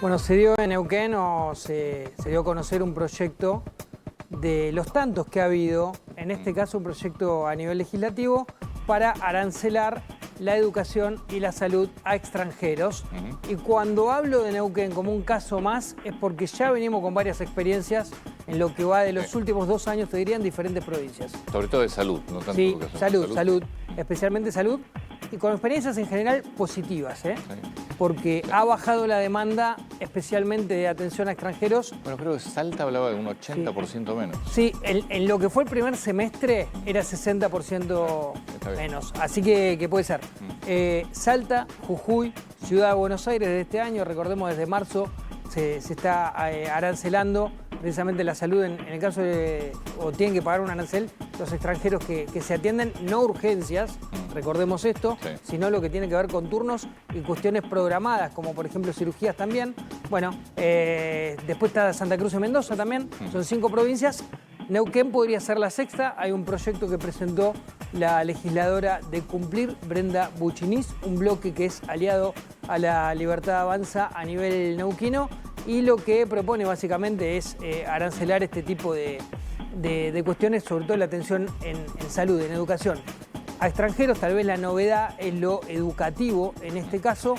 Bueno, se dio en Neuquén se dio a conocer un proyecto de los tantos que ha habido, en este caso un proyecto a nivel legislativo para arancelar la educación y la salud a extranjeros. Y cuando hablo de Neuquén como un caso más es porque ya venimos con varias experiencias en lo que va de los últimos 2 años, te diría, en diferentes provincias. Sobre todo de salud, no tanto sí, educación. salud, especialmente salud, y con experiencias en general positivas, ¿eh? Sí. Porque ha bajado la demanda, especialmente de atención a extranjeros. Bueno, creo que Salta hablaba de un 80% menos. Sí, en lo que fue el primer semestre era 60% menos, así que puede ser. Salta, Jujuy, Ciudad de Buenos Aires de este año, recordemos desde marzo se está arancelando precisamente la salud en el caso de, o tienen que pagar un arancel los extranjeros que se atienden, no urgencias, recordemos esto, sino lo que tiene que ver con turnos y cuestiones programadas, como por ejemplo cirugías también. Bueno, después está Santa Cruz y Mendoza también, son 5 provincias. Neuquén podría ser la sexta. Hay un proyecto que presentó la legisladora de Cumplir, Brenda Buchiniz, un bloque que es aliado a la Libertad Avanza a nivel neuquino, y lo que propone básicamente es arancelar este tipo de cuestiones, sobre todo la atención en salud, en educación. A extranjeros tal vez la novedad es lo educativo en este caso,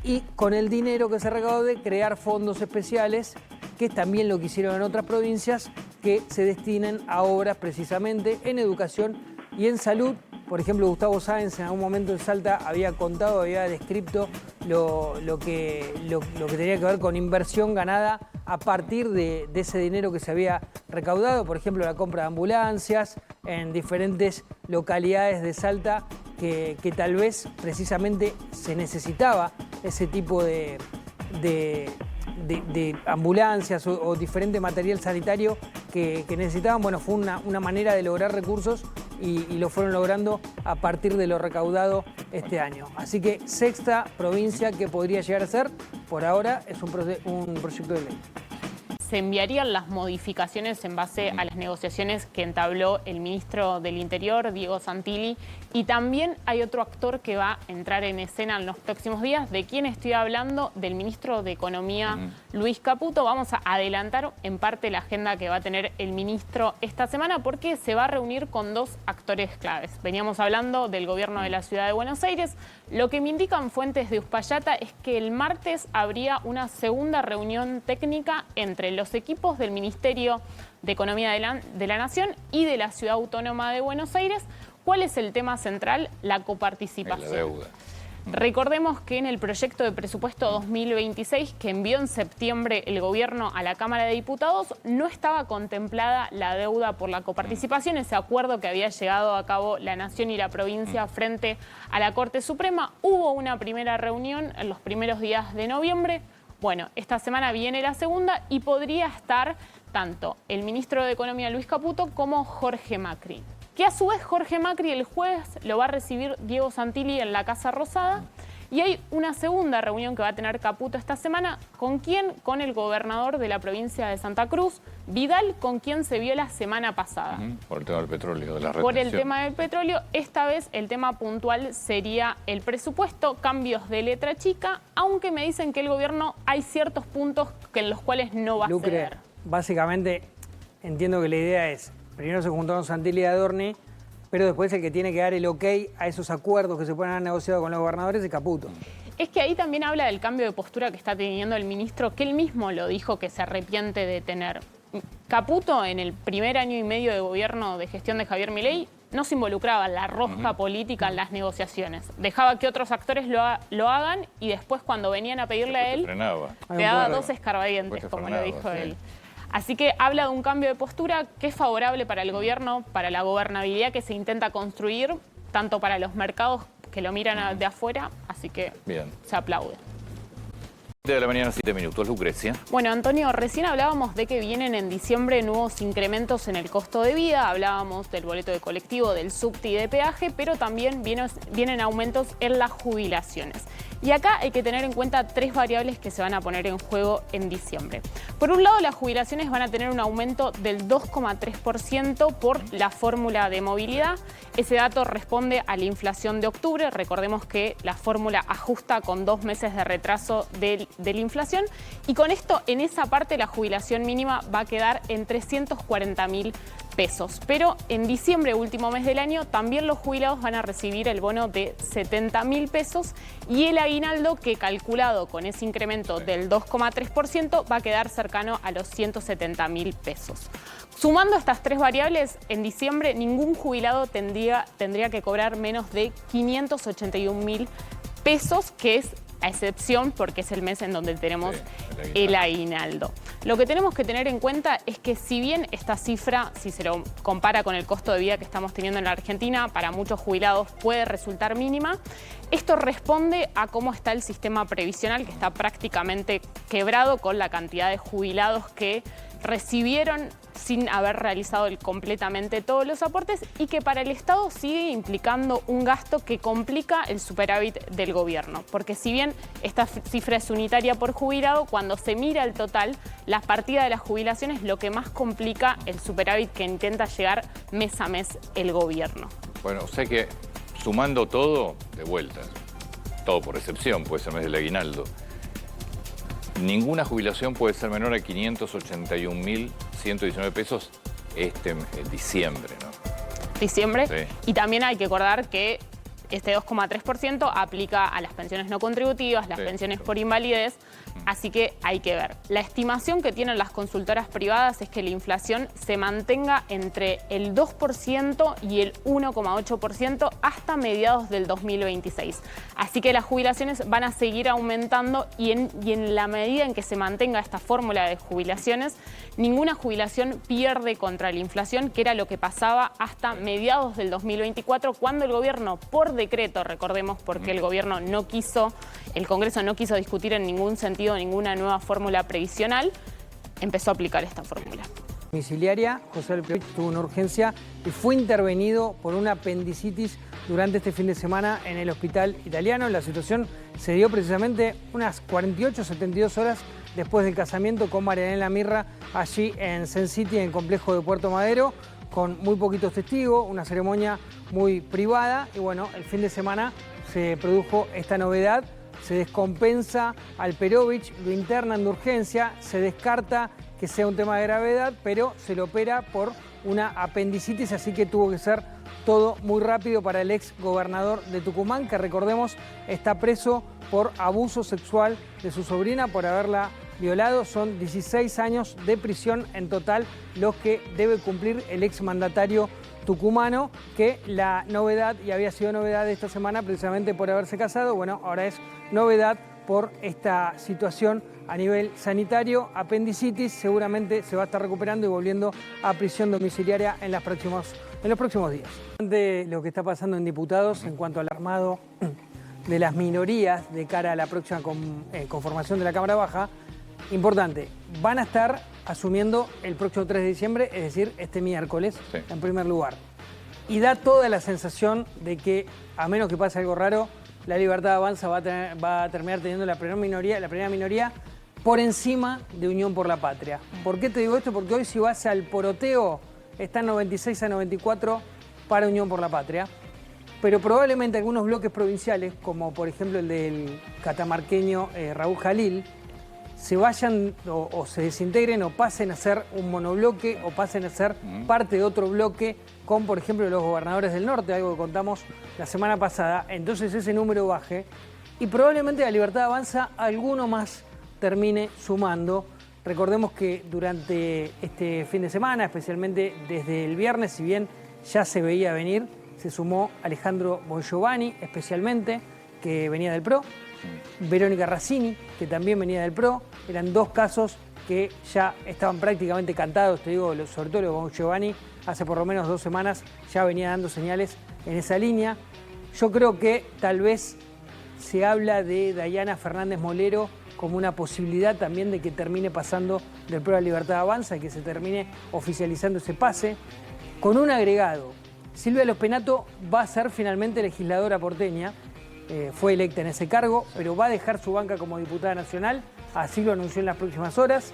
y con el dinero que se recaude crear fondos especiales, que es también lo que hicieron en otras provincias, que se destinen a obras precisamente en educación y en salud. Por ejemplo, Gustavo Sáenz en algún momento en Salta había contado, había descrito lo que tenía que ver con inversión ganada a partir de ese dinero que se había recaudado. Por ejemplo, la compra de ambulancias en diferentes localidades de Salta que tal vez precisamente se necesitaba ese tipo de ambulancias o diferente material sanitario que necesitaban. Bueno, fue una manera de lograr recursos y lo fueron logrando a partir de lo recaudado este año. Así que sexta provincia que podría llegar a ser, por ahora, es un proyecto de ley. ¿Se enviarían las modificaciones en base a las negociaciones que entabló el ministro del Interior, Diego Santilli? Y también hay otro actor que va a entrar en escena en los próximos días. ¿De quién estoy hablando? Del ministro de Economía, Luis Caputo. Vamos a adelantar en parte la agenda que va a tener el ministro esta semana, porque se va a reunir con 2 actores claves. Veníamos hablando del gobierno de la Ciudad de Buenos Aires. Lo que me indican fuentes de Uspallata es que el martes habría una segunda reunión técnica entre los equipos del Ministerio de Economía de la Nación y de la Ciudad Autónoma de Buenos Aires. ¿Cuál es el tema central? La coparticipación. La deuda. Recordemos que en el proyecto de presupuesto 2026 que envió en septiembre el gobierno a la Cámara de Diputados no estaba contemplada la deuda por la coparticipación, ese acuerdo que había llegado a cabo la Nación y la provincia frente a la Corte Suprema. Hubo una primera reunión en los primeros días de noviembre. Bueno, esta semana viene la segunda y podría estar tanto el ministro de Economía Luis Caputo como Jorge Macri. Que a su vez Jorge Macri el jueves lo va a recibir Diego Santilli en la Casa Rosada. Y hay una segunda reunión que va a tener Caputo esta semana. ¿Con quién? Con el gobernador de la provincia de Santa Cruz, Vidal, con quien se vio la semana pasada. Por el tema del petróleo, de la retención. Por el tema del petróleo, esta vez el tema puntual sería el presupuesto, cambios de letra chica, aunque me dicen que el gobierno hay ciertos puntos en los cuales no va a ceder. Básicamente entiendo que la idea es, primero se juntaron Santilli y Adorni, pero después el que tiene que dar el ok a esos acuerdos que se pueden haber negociado con los gobernadores es Caputo. Es que ahí también habla del cambio de postura que está teniendo el ministro, que él mismo lo dijo que se arrepiente de tener. Caputo, en el primer año y medio de gobierno de gestión de Javier Milei, no se involucraba en la rosca política en las negociaciones. Dejaba que otros actores lo hagan y después cuando venían a pedirle a él, le daba 2 escarbadientes, como lo dijo él. Así que habla de un cambio de postura que es favorable para el gobierno, para la gobernabilidad que se intenta construir, tanto para los mercados que lo miran de afuera, así que se aplaude. De la mañana, 7 minutos. Lucrecia. Bueno, Antonio, recién hablábamos de que vienen en diciembre nuevos incrementos en el costo de vida, hablábamos del boleto de colectivo, del subte y de peaje, pero también vienen aumentos en las jubilaciones. Y acá hay que tener en cuenta 3 variables que se van a poner en juego en diciembre. Por un lado, las jubilaciones van a tener un aumento del 2,3% por la fórmula de movilidad. Ese dato responde a la inflación de octubre. Recordemos que la fórmula ajusta con 2 meses de retraso del de la inflación. Y con esto, en esa parte, la jubilación mínima va a quedar en 340.000 pesos. Pero en diciembre, último mes del año, también los jubilados van a recibir el bono de 70.000 pesos y el aguinaldo, que calculado con ese incremento del 2,3%, va a quedar cercano a los 170.000 pesos. Sumando estas tres variables, en diciembre ningún jubilado tendría que cobrar menos de 581.000 pesos, que es a excepción porque es el mes en donde tenemos el aguinaldo. Lo que tenemos que tener en cuenta es que si bien esta cifra, si se lo compara con el costo de vida que estamos teniendo en la Argentina, para muchos jubilados puede resultar mínima, esto responde a cómo está el sistema previsional, que está prácticamente quebrado con la cantidad de jubilados que recibieron sin haber realizado completamente todos los aportes y que para el Estado sigue implicando un gasto que complica el superávit del gobierno. Porque si bien esta cifra es unitaria por jubilado, cuando se mira el total, la partida de las jubilaciones es lo que más complica el superávit que intenta llegar mes a mes el gobierno. Bueno, o sea que sumando todo, de vuelta, todo por excepción, puede ser mes del aguinaldo, ninguna jubilación puede ser menor a 581.119 pesos diciembre, ¿no? Diciembre. Sí. Y también hay que acordar que este 2,3% aplica a las pensiones no contributivas, las pensiones por invalidez, así que hay que ver. La estimación que tienen las consultoras privadas es que la inflación se mantenga entre el 2% y el 1,8% hasta mediados del 2026. Así que las jubilaciones van a seguir aumentando y en la medida en que se mantenga esta fórmula de jubilaciones, ninguna jubilación pierde contra la inflación, que era lo que pasaba hasta mediados del 2024, cuando el gobierno, por decreto, recordemos, porque el gobierno no quiso, el Congreso no quiso discutir en ningún sentido ninguna nueva fórmula previsional, empezó a aplicar esta fórmula. Domiciliaria, José Alprovich tuvo una urgencia y fue intervenido por una apendicitis durante este fin de semana en el hospital italiano. La situación se dio precisamente unas 48, 72 horas después del casamiento con Marianela Mirra allí en Sen City, en el complejo de Puerto Madero, con muy poquitos testigos, una ceremonia muy privada y bueno, el fin de semana se produjo esta novedad. Se descompensa al Alperovich, lo internan de urgencia, se descarta que sea un tema de gravedad, pero se lo opera por una apendicitis, así que tuvo que ser todo muy rápido para el ex gobernador de Tucumán, que recordemos está preso por abuso sexual de su sobrina, por haberla violado. Son 16 años de prisión en total los que debe cumplir el ex mandatario tucumano, que la novedad, y había sido novedad esta semana precisamente por haberse casado, bueno, ahora es novedad por esta situación a nivel sanitario, apendicitis, seguramente se va a estar recuperando y volviendo a prisión domiciliaria en los próximos días. De lo que está pasando en diputados en cuanto al armado de las minorías de cara a la próxima conformación de la Cámara Baja, importante, van a estar asumiendo el próximo 3 de diciembre, es decir, este miércoles, en primer lugar. Y da toda la sensación de que, a menos que pase algo raro, la Libertad Avanza va a terminar teniendo la primera minoría por encima de Unión por la Patria. ¿Por qué te digo esto? Porque hoy, si vas al poroteo, están 96 a 94 para Unión por la Patria, pero probablemente algunos bloques provinciales, como por ejemplo el del catamarqueño Raúl Jalil, se vayan o se desintegren o pasen a ser un monobloque o pasen a ser parte de otro bloque con, por ejemplo, los gobernadores del norte, algo que contamos la semana pasada. Entonces ese número baje y probablemente la Libertad Avanza alguno más termine sumando. Recordemos que durante este fin de semana, especialmente desde el viernes, si bien ya se veía venir, se sumó Alejandro Bongiovanni, especialmente, que venía del PRO, Verónica Razzini, que también venía del PRO. Eran dos casos que ya estaban prácticamente cantados, te digo, sobre todo lo de Bongiovanni, hace por lo menos 2 semanas ya venía dando señales en esa línea. Yo creo que tal vez se habla de Dayana Fernández Molero como una posibilidad también de que termine pasando del PRO a Libertad Avanza y que se termine oficializando ese pase. Con un agregado, Silvia Lospenato va a ser finalmente legisladora porteña. Fue electa en ese cargo, pero va a dejar su banca como diputada nacional, así lo anunció en las próximas horas.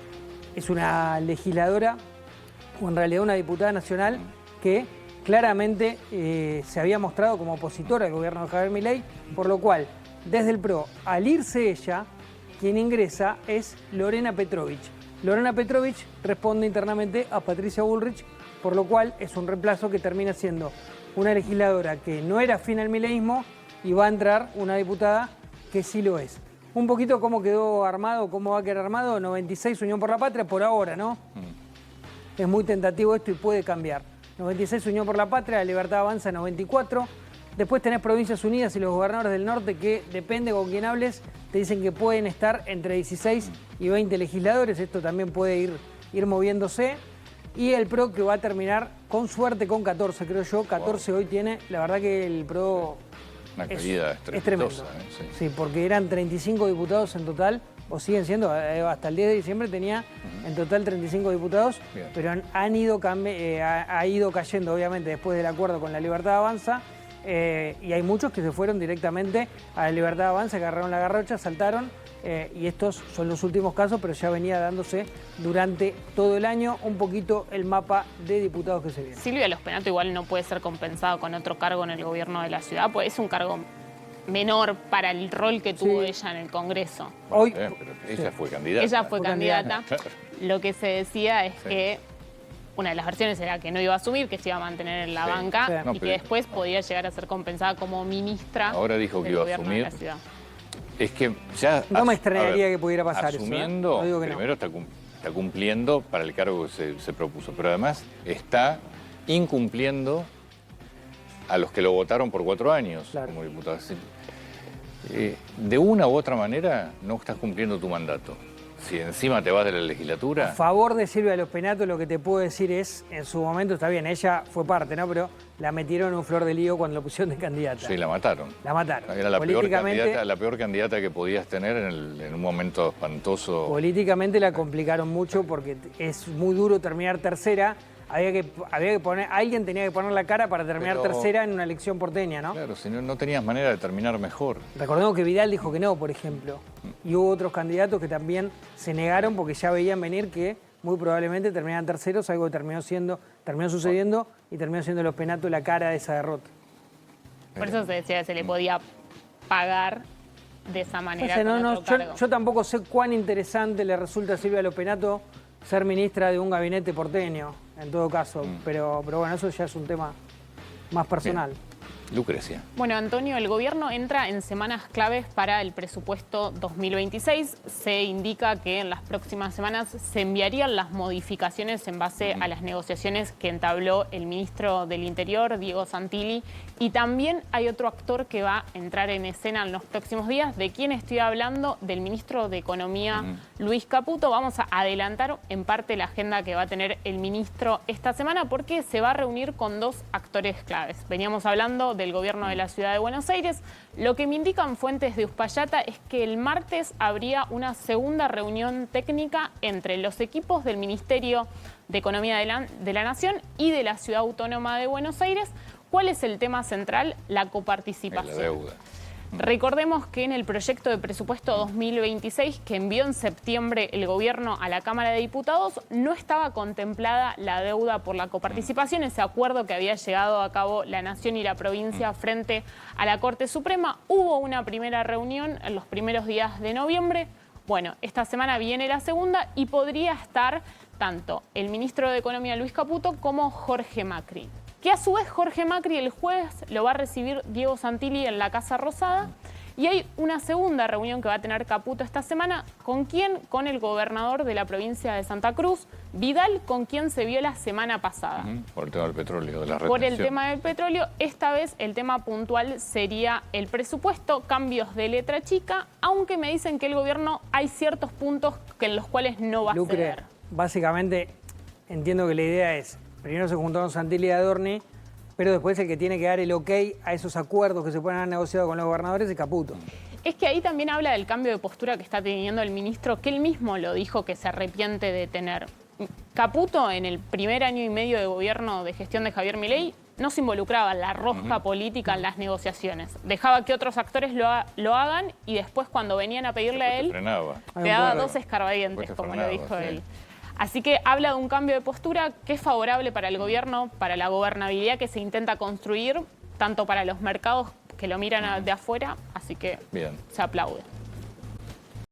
Es una legisladora, o en realidad una diputada nacional, que claramente se había mostrado como opositora al gobierno de Javier Milei, por lo cual, desde el PRO, al irse ella, quien ingresa es Lorena Petrovich. Lorena Petrovich responde internamente a Patricia Bullrich, por lo cual es un reemplazo que termina siendo una legisladora que no era afín al mileísmo y va a entrar una diputada que sí lo es. Un poquito cómo quedó armado, cómo va a quedar armado, 96 Unión por la Patria por ahora, ¿no? Es muy tentativo esto y puede cambiar. 96 Unión por la Patria, la Libertad Avanza 94. Después tenés Provincias Unidas y los gobernadores del norte que, depende con quién hables, te dicen que pueden estar entre 16 y 20 legisladores. Esto también puede ir moviéndose. Y el PRO que va a terminar con suerte con 14, creo yo. 14 hoy tiene. La verdad que el PRO una caída es tremendo. Sí, porque eran 35 diputados en total, o siguen siendo, hasta el 10 de diciembre tenía en total 35 diputados, bien, pero ha ido cayendo, obviamente, después del acuerdo con la Libertad Avanza. Y hay muchos que se fueron directamente a la Libertad Avanza, agarraron la garrocha, saltaron, y estos son los últimos casos, pero ya venía dándose durante todo el año un poquito el mapa de diputados que se viene. Silvia Lospenato igual no puede ser compensado con otro cargo en el gobierno de la ciudad, pues es un cargo menor para el rol que tuvo ella en el Congreso. Hoy, pero ella fue candidata. Ella fue candidata. Lo que se decía es que una de las versiones era que no iba a asumir, que se iba a mantener en la banca y que después podía llegar a ser compensada como ministra. Ahora dijo que iba a asumir. Es que ya... No me extrañaría que pudiera pasar asumiendo, eso. No digo que primero está cumpliendo para el cargo que se propuso, pero además está incumpliendo a los que lo votaron por 4 años como diputado. De una u otra manera no estás cumpliendo tu mandato. Si encima te vas de la legislatura... A favor de Silvia Lospenato, lo que te puedo decir es, en su momento, está bien, ella fue parte, ¿no? Pero la metieron en un flor de lío cuando la pusieron de candidata. Sí, la mataron. La mataron. Era la peor candidata que podías tener en un momento espantoso. Políticamente la complicaron mucho porque es muy duro terminar tercera. Había que poner, alguien tenía que poner la cara para terminar tercera en una elección porteña, ¿no? Claro, si no tenías manera de terminar mejor. Recordemos que Vidal dijo que no, por ejemplo. Y hubo otros candidatos que también se negaron porque ya veían venir que muy probablemente terminaran terceros, algo que terminó sucediendo y terminó siendo Lospenato la cara de esa derrota. Por eso se decía que se le podía pagar de esa manera. Yo tampoco sé cuán interesante le resulta a Silvia Lospenato ser ministra de un gabinete porteño, en todo caso. Pero bueno, eso ya es un tema más personal. Bien. Lucrecia. Bueno, Antonio, el gobierno entra en semanas claves para el presupuesto 2026. Se indica que en las próximas semanas se enviarían las modificaciones en base a las negociaciones que entabló el ministro del Interior, Diego Santilli. Y también hay otro actor que va a entrar en escena en los próximos días. ¿De quién estoy hablando? Del ministro de Economía, Luis Caputo. Vamos a adelantar en parte la agenda que va a tener el ministro esta semana porque se va a reunir con 2 actores claves. Veníamos hablando del gobierno de la Ciudad de Buenos Aires. Lo que me indican fuentes de Uspallata es que el martes habría una segunda reunión técnica entre los equipos del Ministerio de Economía de la Nación y de la Ciudad Autónoma de Buenos Aires. ¿Cuál es el tema central? La coparticipación. La deuda. Recordemos que en el proyecto de presupuesto 2026 que envió en septiembre el gobierno a la Cámara de Diputados no estaba contemplada la deuda por la coparticipación, ese acuerdo que había llegado a cabo la Nación y la provincia frente a la Corte Suprema. Hubo una primera reunión en los primeros días de noviembre. Bueno, esta semana viene la segunda y podría estar tanto el ministro de Economía Luis Caputo como Jorge Macri. Que a su vez Jorge Macri el jueves lo va a recibir Diego Santilli en la Casa Rosada. Y hay una segunda reunión que va a tener Caputo esta semana. ¿Con quién? Con el gobernador de la provincia de Santa Cruz, Vidal, con quien se vio la semana pasada. Por el tema del petróleo, de la retención. Por el tema del petróleo, esta vez el tema puntual sería el presupuesto, cambios de letra chica, aunque me dicen que el gobierno hay ciertos puntos en los cuales no va a ceder. Básicamente entiendo que la idea es... Primero se juntaron Santilli y Adorni, pero después el que tiene que dar el ok a esos acuerdos que se pueden haber negociado con los gobernadores es Caputo. Es que ahí también habla del cambio de postura que está teniendo el ministro, que él mismo lo dijo que se arrepiente de tener. Caputo, en el primer año y medio de gobierno de gestión de Javier Milei, no se involucraba en la rosca política en las negociaciones. Dejaba que otros actores lo hagan y después cuando venían a pedirle a él, le daba 2 escarbadientes, como lo dijo él. Así que habla de un cambio de postura que es favorable para el gobierno, para la gobernabilidad que se intenta construir, tanto para los mercados que lo miran de afuera, así que se aplaude.